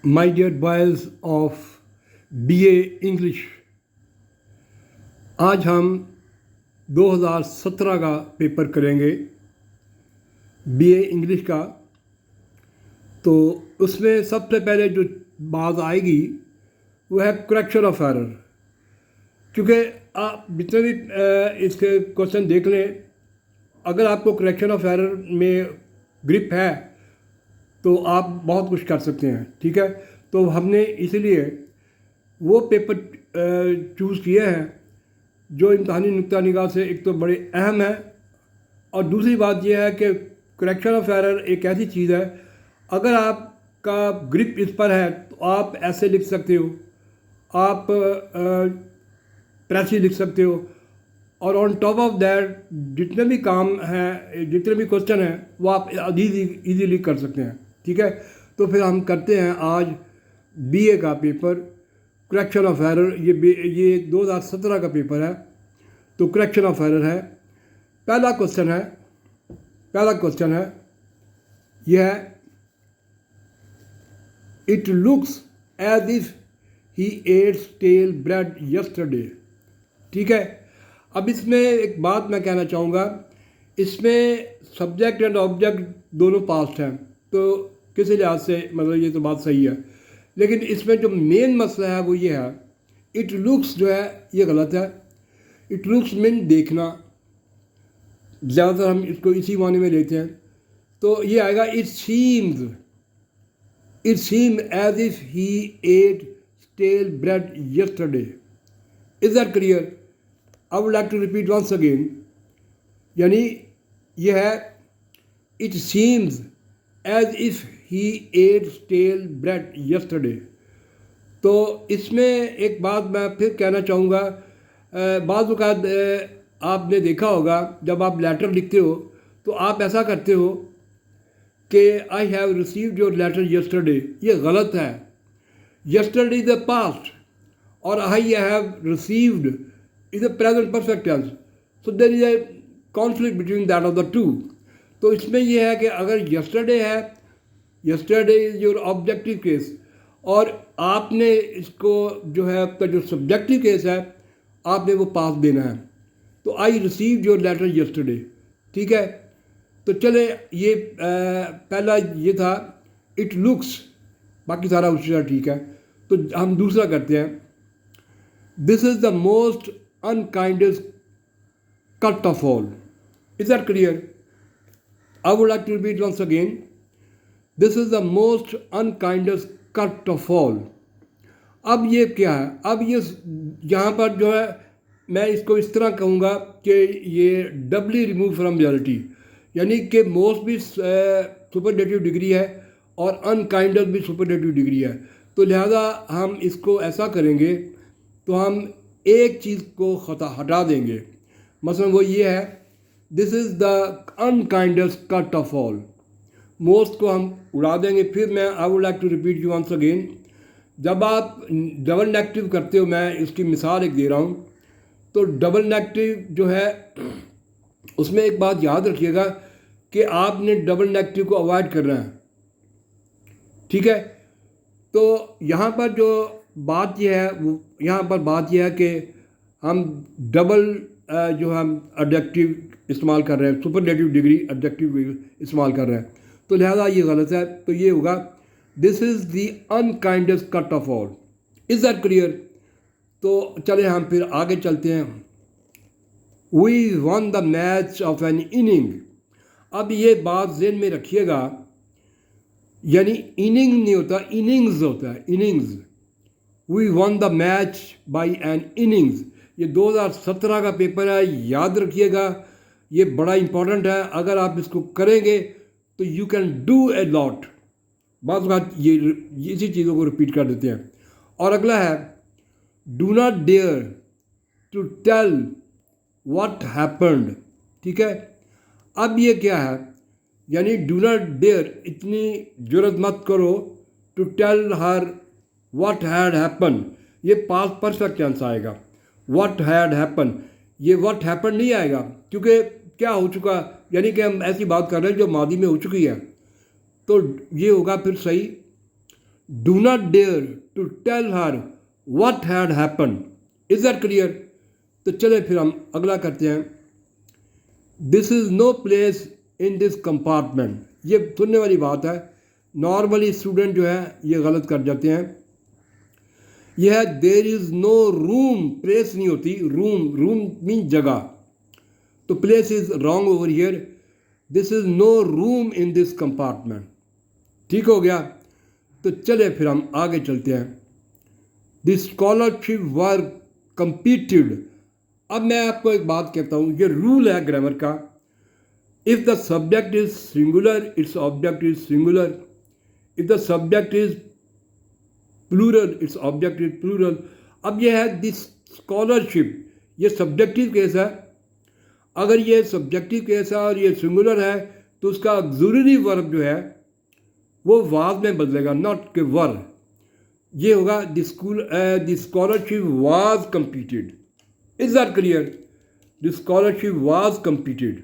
My dear boys of BA English, आज हम 2017 का पेपर करेंगे BA इंग्लिश का। तो उसमें सबसे पहले जो बात आएगी वो है करेक्शन ऑफ एरर। क्योंकि आप जितने भी इसके क्वेश्चन देख लें, अगर आपको करेक्शन ऑफ एरर में ग्रिप है तो आप बहुत कुछ कर सकते हैं। ठीक है, तो हमने इसीलिए वो पेपर चूज़ किए हैं जो इम्तहानी नुक्ता निगाह से एक तो बड़े अहम है, और दूसरी बात यह है कि करेक्शन ऑफ एरर एक ऐसी चीज़ है, अगर आपका ग्रिप इस पर है तो आप ऐसे लिख सकते हो, आप प्रेसी लिख सकते हो, और ऑन टॉप ऑफ दैट जितने भी काम हैं, जितने भी क्वेश्चन हैं, वो आप इजीली कर सकते हैं। ठीक है, तो फिर हम करते हैं आज BA का पेपर करेक्शन ऑफ एरर। ये 2017 का पेपर है, तो करेक्शन ऑफ एरर है। पहला क्वेश्चन है यह है, it looks as if he ate stale bread yesterday. ठीक है, अब इसमें एक बात मैं कहना चाहूँगा, इसमें सब्जेक्ट एंड ऑब्जेक्ट दोनों पास्ट हैं, तो किसी लिहाज से मतलब ये तो बात सही है। लेकिन इसमें जो मेन मसला है वो ये है, इट लुक्स जो है ये गलत है। इट लुक्स मीन देखना, ज़्यादातर हम इसको इसी माने में लेते हैं। तो ये आएगा it seem as if he ate stale bread yesterday. Is that clear? I would like to repeat once again. यानी यह है, it seems as if he ate stale bread yesterday. तो इसमें एक बात मैं फिर कहना चाहूँगा, बाज़ औक़ात आपने देखा होगा जब आप लेटर लिखते हो तो आप ऐसा करते हो कि I have received your letter yesterday. ये गलत है। यस्टरडे इज़ द पास्ट और I have received is the present perfect tense. So there is a conflict between that of the two. तो इसमें यह है कि अगर यस्टरडे है, yesterday is your objective case, और आपने इसको जो है आपका जो सब्जेक्टिव केस है आपने वो पास देना है। तो I received your letter yesterday. ठीक है, तो चले ये पहला ये था इट लुक्स, बाकी सारा उसी तरह ठीक है। तो हम दूसरा करते हैं, this is the most unkindest cut of all. Is that clear? I would like to repeat once again, this is the most unkindest cut of all. अब ये क्या है? अब ये यहाँ पर जो है मैं इसको इस तरह कहूँगा कि ये डबली रिमूव फ्रॉम रियलिटी, यानी कि मोस्ट भी सुपरलेटिव डिग्री है और अनकाइंडेस्ट भी सुपरलेटिव डिग्री है। तो लिहाजा हम इसको ऐसा करेंगे, तो हम एक चीज़ को हटा देंगे। मसलन वो ये है, this is the unkindest cut of all. Most को हम उड़ा देंगे। फिर मैं I would like to repeat you once again, जब आप डबल नेगेटिव करते हो, मैं इसकी मिसाल एक दे रहा हूँ, तो डबल नेगेटिव जो है उसमें एक बात याद रखिएगा कि आपने डबल नेगेटिव को अवॉइड करना है। ठीक है, तो यहाँ पर जो बात यह है, वो यहाँ पर बात यह है कि हम डबल जो हम एडजेक्टिव इस्तेमाल कर रहे हैं, सुपरलेटिव डिग्री एडजेक्टिव इस्तेमाल कर रहे हैं, तो लिहाजा ये गलत है। तो ये होगा, this is the unkindest cut of all. Is that clear? तो चले हम फिर आगे चलते हैं। We won the match of an inning. अब ये बात ज़हन में रखिएगा, यानी इनिंग नहीं होता, इनिंग्स होता है, innings. We won the match by an innings. ये 2017 का पेपर है, याद रखिएगा, ये बड़ा इंपॉर्टेंट है। अगर आप इसको करेंगे तो you can do a lot. बात बात ये इसी चीज़ों को रिपीट कर देते हैं। और अगला है, do not dare to tell what happened. ठीक है, अब ये क्या है? यानी डू नॉट डेयर, इतनी जुर्रत मत करो, to tell her what had happen. ये पास्ट परफेक्ट टेंस आएगा। व्हाट हैड हैपन, ये व्हाट हैपन नहीं आएगा, क्योंकि क्या हो चुका, यानी कि हम ऐसी बात कर रहे हैं जो मादी में हो चुकी है। तो ये होगा फिर सही, do not dare to tell her what had happen. Is that clear? तो चले फिर हम अगला करते हैं। This is no place in this compartment. ये सुनने वाली बात है, नॉर्मली स्टूडेंट जो है ये गलत कर जाते हैं। यह है there is no room, place नहीं होती, रूम, रूम मीन जगह, तो place is wrong over here. This is no room in this compartment. ठीक हो गया? तो चले फिर हम आगे चलते हैं। This scholarship were competed. अब मैं आपको एक बात कहता हूँ, ये रूल है ग्रामर का। If the subject is singular its object is singular, if the subject is plural its object is plural. अब ये है दिस स्कॉलरशिप, ये सब्जेक्टिव केस है। अगर ये सब्जेक्टिव केस है और ये सिंगुलर है तो उसका ऑक्सिलरी वर्ब जो है वो वाज में बदलेगा, नॉट के वर। ये होगा the scholarship was competed. Is that clear? The scholarship was competed.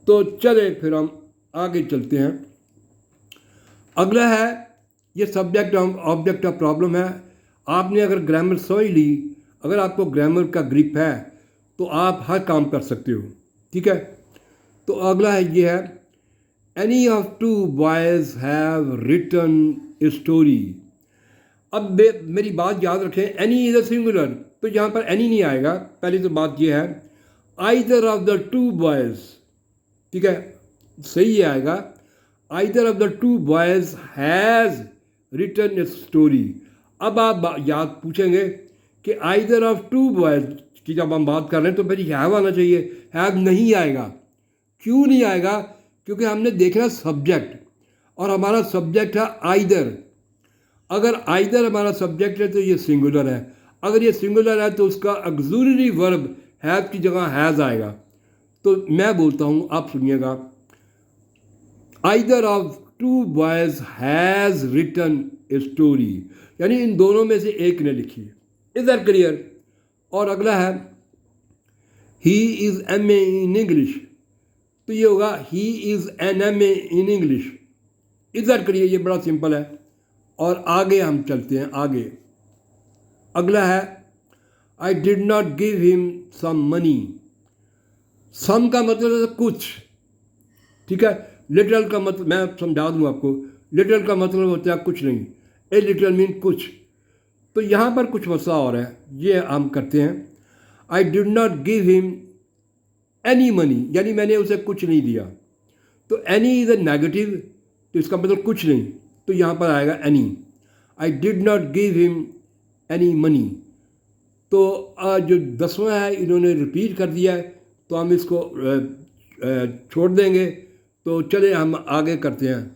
तो चले फिर हम आगे चलते हैं। अगला है, ये सब्जेक्ट ऑब्जेक्ट ऑफ प्रॉब्लम है। आपने अगर ग्रामर समझ ली, अगर आपको ग्रामर का ग्रिप है तो आप हर काम कर सकते हो। ठीक है? तो अगला है, ये है any of two boys have written a story. अब मेरी बात याद रखें, एनी इज़ अ सिंगुलर, तो यहाँ पर एनी नहीं आएगा। पहली तो बात ये है either of the two boys, ठीक है, सही आएगा either of the two boys has written a story. अब आप याद पूछेंगे कि आइदर ऑफ टू बॉयज़ की जब हम बात कर रहे हैं तो मेरी हैव आना चाहिए, हैव नहीं आएगा। क्यों नहीं आएगा? क्योंकि हमने देखना सब्जेक्ट, और हमारा सब्जेक्ट है आइदर। अगर आइदर हमारा सब्जेक्ट है तो ये सिंगुलर है, अगर ये सिंगुलर है तो उसका ऑक्सिलरी वर्ब हैव की जगह हैज़ आएगा। तो मैं बोलता हूँ, आप सुनिएगा, either of two boys has written a story, यानी इन दोनों में से एक ने लिखी है। Is that clear? और अगला है he is M A in English, तो ये होगा he is an M A in English. Is that clear? ये बड़ा सिंपल है। और आगे हम चलते हैं आगे। अगला है I did not give him some money. Some का मतलब है कुछ, ठीक है। लिटरल का मतलब मैं समझा दूँ आपको, लिटरल का मतलब होता है कुछ नहीं, ए लिटरल मीन कुछ। तो यहाँ पर कुछ मसला और है, ये हम करते हैं। आई did not give him any money, यानी मैंने उसे कुछ नहीं दिया। तो एनी इज़ अ नेगेटिव, तो इसका मतलब कुछ नहीं, तो यहाँ पर आएगा any. I did not give him any money. तो जो 10वां है इन्होंने रिपीट कर दिया है, तो हम इसको छोड़ देंगे। तो चले हम आगे करते हैं।